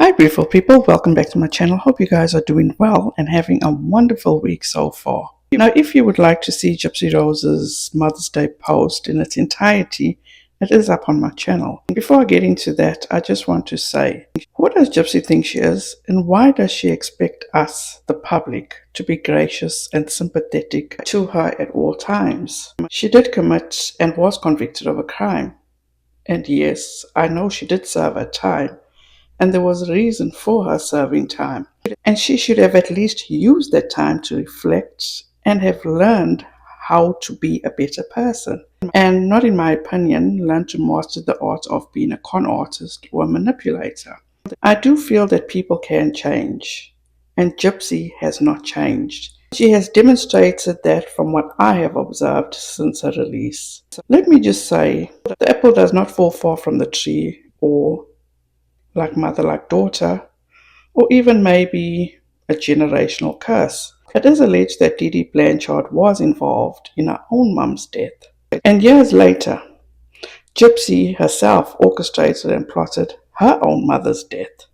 Hi beautiful people, welcome back to my channel. Hope you guys are doing well and having a wonderful week so far. Now if you would like to see Gypsy Rose's Mother's Day post in its entirety, it is up on my channel. Before I get into that, I just want to say, who does Gypsy think she is, and why does she expect us, the public, to be gracious and sympathetic to her at all times? She did commit and was convicted of a crime. And yes, I know she did serve her time, and there was a reason for her serving time. And she should have at least used that time to reflect and have learned how to be a better person. And not, in my opinion, learn to master the art of being a con artist or a manipulator. I do feel that people can change, and Gypsy has not changed. She has demonstrated that from what I have observed since her release. Let me just say, the apple does not fall far from the tree, or like mother, like daughter, or even maybe a generational curse. It is alleged that Dee Dee Blanchard was involved in her own mum's death. And years later, Gypsy herself orchestrated and plotted her own mother's death.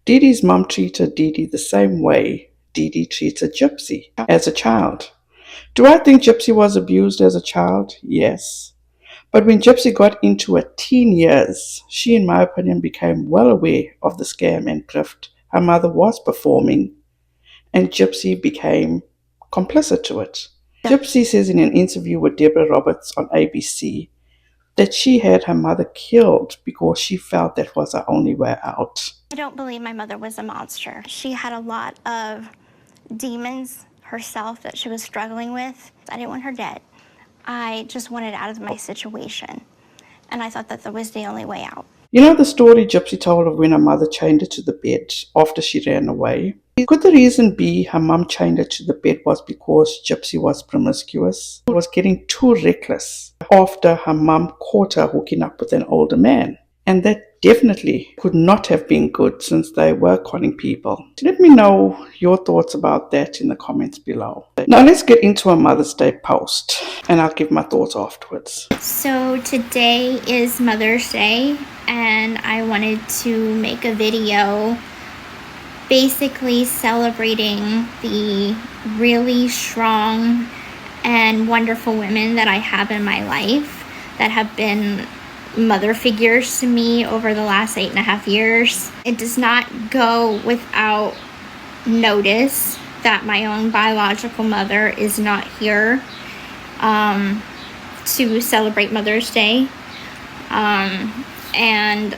Dee Dee's mum treated Dee Dee the same way Dee Dee treated Gypsy as a child. Do I think Gypsy was abused as a child? Yes. But when Gypsy got into her teen years, she, in my opinion, became well aware of the scam and grift her mother was performing, and Gypsy became complicit to it. Gypsy says in an interview with Deborah Roberts on ABC that she had her mother killed because she felt that was her only way out. I don't believe my mother was a monster. She had a lot of demons herself that she was struggling with. I didn't want her dead. I just wanted out of my situation. And I thought that was the only way out. You know the story Gypsy told of when her mother chained her to the bed after she ran away? Could the reason be her mum chained her to the bed was because Gypsy was promiscuous? Was getting too reckless after her mum caught her hooking up with an older man. And that definitely could not have been good since they were conning people. Let me know your thoughts about that in the comments below. Now let's get into a Mother's Day post, and I'll give my thoughts afterwards. So today is Mother's Day, and I wanted to make a video basically celebrating the really strong and wonderful women that I have in my life that have been mother figures to me over the last 8.5 years. It does not go without notice that my own biological mother is not here to celebrate Mother's Day. And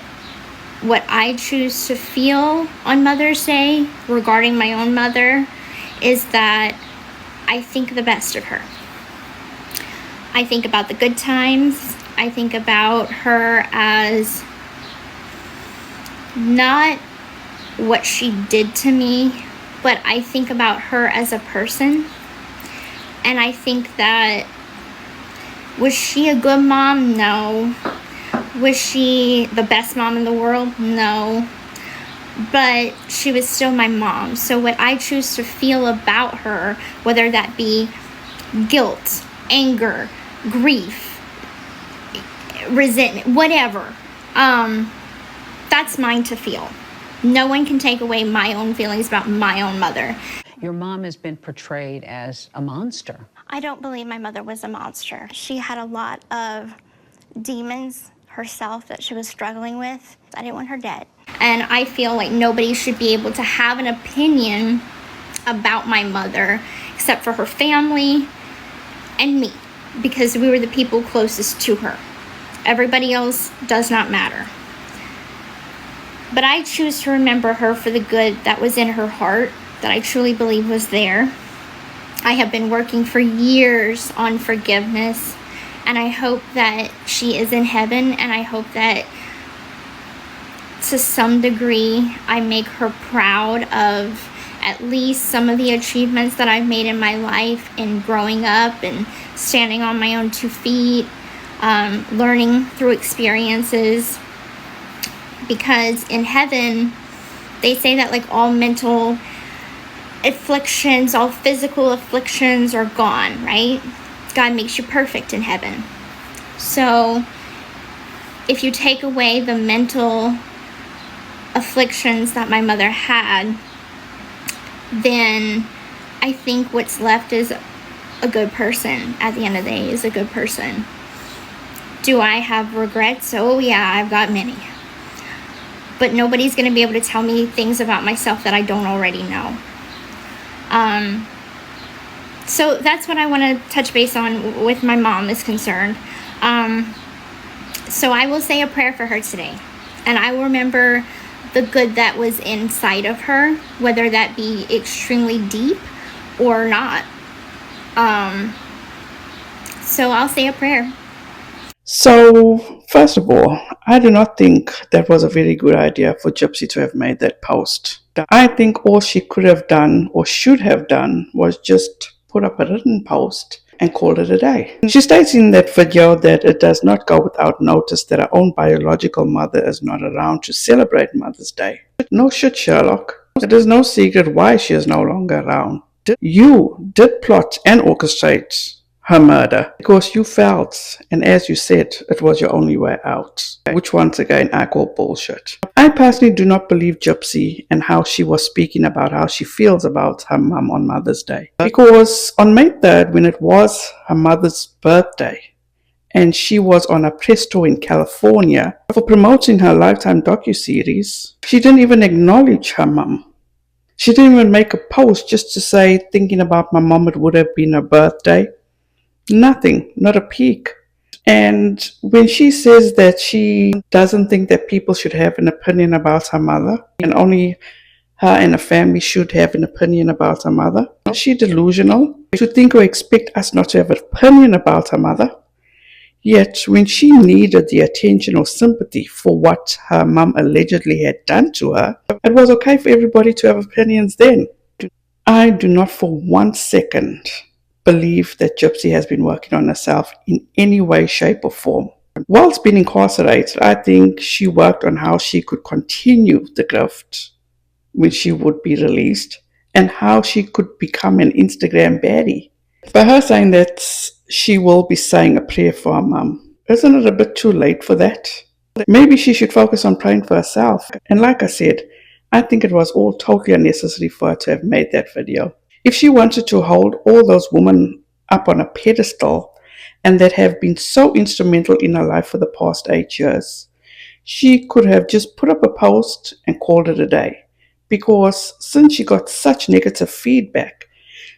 what I choose to feel on Mother's Day regarding my own mother is that I think the best of her. I think about the good times. I think about her as not what she did to me, but I think about her as a person. And I think that, was she a good mom? No. Was she the best mom in the world? No. But she was still my mom. So what I choose to feel about her, whether that be guilt, anger, grief, resentment, whatever, that's mine to feel. No one can take away my own feelings about my own mother. Your mom has been portrayed as a monster. I don't believe my mother was a monster. She had a lot of demons herself that she was struggling with. I didn't want her dead. And I feel like nobody should be able to have an opinion about my mother except for her family and me, because we were the people closest to her. Everybody else does not matter. But I choose to remember her for the good that was in her heart, that I truly believe was there. I have been working for years on forgiveness, and I hope that she is in heaven, and I hope that to some degree I make her proud of at least some of the achievements that I've made in my life in growing up and standing on my own 2 feet, learning through experiences. Because in heaven, they say that like all mental afflictions, all physical afflictions are gone, right? God makes you perfect in heaven. So if you take away the mental afflictions that my mother had, then I think what's left is a good person. At the end of the day, is a good person. Do I have regrets? Oh yeah, I've got many. But nobody's going to be able to tell me things about myself that I don't already know. So that's what I want to touch base on with my mom is concerned. So I will say a prayer for her today. And I will remember the good that was inside of her, whether that be extremely deep or not. So I'll say a prayer. So, first of all, I do not think that was a very good idea for Gypsy to have made that post. I think all she could have done or should have done was just put up a written post and call it a day. She states in that video that it does not go without notice that her own biological mother is not around to celebrate Mother's Day. No shit, Sherlock. It is no secret why she is no longer around. You did plot and orchestrate her murder because you felt, and as you said, it was your only way out, which once again I call bullshit. I personally do not believe Gypsy and how she was speaking about how she feels about her mum on Mother's Day, because on May 3rd, when it was her mother's birthday and she was on a press tour in California for promoting her Lifetime docuseries, she didn't even acknowledge her mum. She didn't even make a post just to say, thinking about my mom, it would have been her birthday. Nothing, not a peek. And when she says that she doesn't think that people should have an opinion about her mother, and only her and her family should have an opinion about her mother, is she delusional to think or expect us not to have an opinion about her mother? Yet, when she needed the attention or sympathy for what her mum allegedly had done to her, it was okay for everybody to have opinions then. I do not for 1 second believe that Gypsy has been working on herself in any way, shape, or form. Whilst being incarcerated, I think she worked on how she could continue the grift when she would be released and how she could become an Instagram baddie. By her saying that she will be saying a prayer for her mum, isn't it a bit too late for that? Maybe she should focus on praying for herself. And like I said, I think it was all totally unnecessary for her to have made that video. If she wanted to hold all those women up on a pedestal and that have been so instrumental in her life for the past 8 years, she could have just put up a post and called it a day. Because since she got such negative feedback,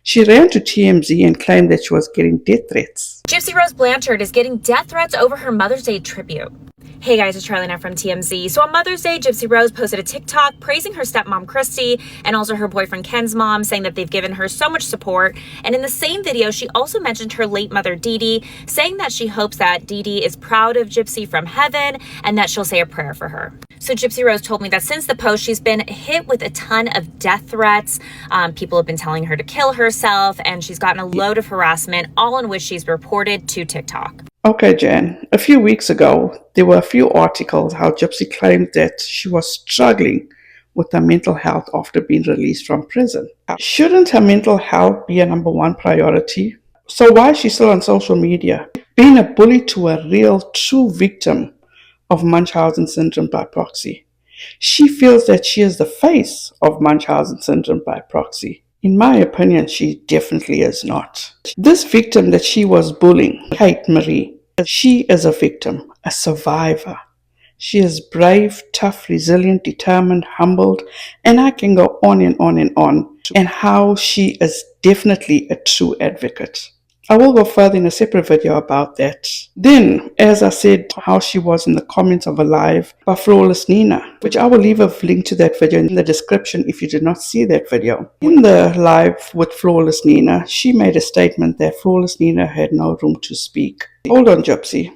she ran to TMZ and claimed that she was getting death threats. Gypsy Rose Blanchard is getting death threats over her Mother's Day tribute. Hey guys, it's Charlie now from TMZ. So on Mother's Day, Gypsy Rose posted a TikTok praising her stepmom Christy and also her boyfriend Ken's mom, saying that they've given her so much support. And in the same video, she also mentioned her late mother Dee Dee, saying that she hopes that Dee Dee is proud of Gypsy from heaven and that she'll say a prayer for her. So Gypsy Rose told me that since the post, she's been hit with a ton of death threats. People have been telling her to kill herself, and she's gotten a load of harassment, all in which she's reported to TikTok. Okay, Jan, a few weeks ago, there were a few articles how Gypsy claimed that she was struggling with her mental health after being released from prison. Shouldn't her mental health be a number one priority? So why is she still on social media? Being a bully to a real, true victim of Munchausen syndrome by proxy. She feels that she is the face of Munchausen syndrome by proxy. In my opinion, she definitely is not. This victim that she was bullying, Kate Marie, she is a victim, a survivor. She is brave, tough, resilient, determined, humbled, and I can go on and on and on, and how she is definitely a true advocate. I will go further in a separate video about that. Then, as I said, how she was in the comments of a live by Flawless Nina, which I will leave a link to that video in the description if you did not see that video. In the live with Flawless Nina, she made a statement that Flawless Nina had no room to speak. Hold on, Gypsy.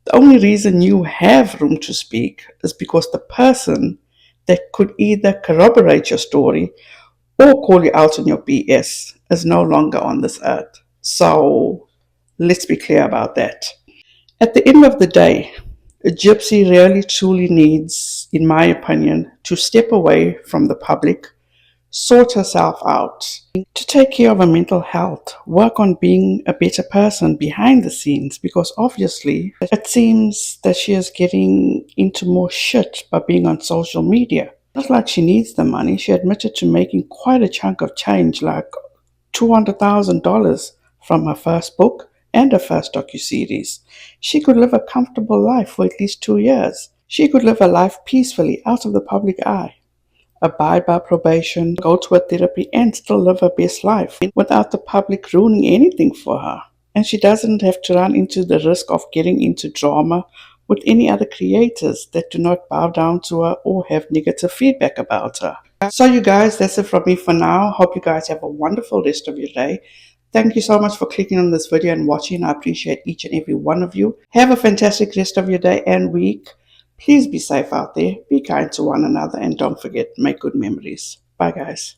The only reason you have room to speak is because the person that could either corroborate your story or call you out on your BS is no longer on this earth. So let's be clear about that. At the end of the day, a Gypsy really truly needs, in my opinion, to step away from the public sort herself out, to take care of her mental health, work on being a better person behind the scenes, because obviously it seems that she is getting into more shit by being on social media. Not like she needs the money. She admitted to making quite a chunk of change, like $200,000 from her first book and her first docuseries. She could live a comfortable life for at least 2 years. She could live a life peacefully out of the public eye, abide by probation, go to a therapy, and still live her best life without the public ruining anything for her. And she doesn't have to run into the risk of getting into drama with any other creators that do not bow down to her or have negative feedback about her. So you guys, that's it from me for now. Hope you guys have a wonderful rest of your day. Thank you so much for clicking on this video and watching. I appreciate each and every one of you. Have a fantastic rest of your day and week. Please be safe out there, be kind to one another, and don't forget, make good memories. Bye guys.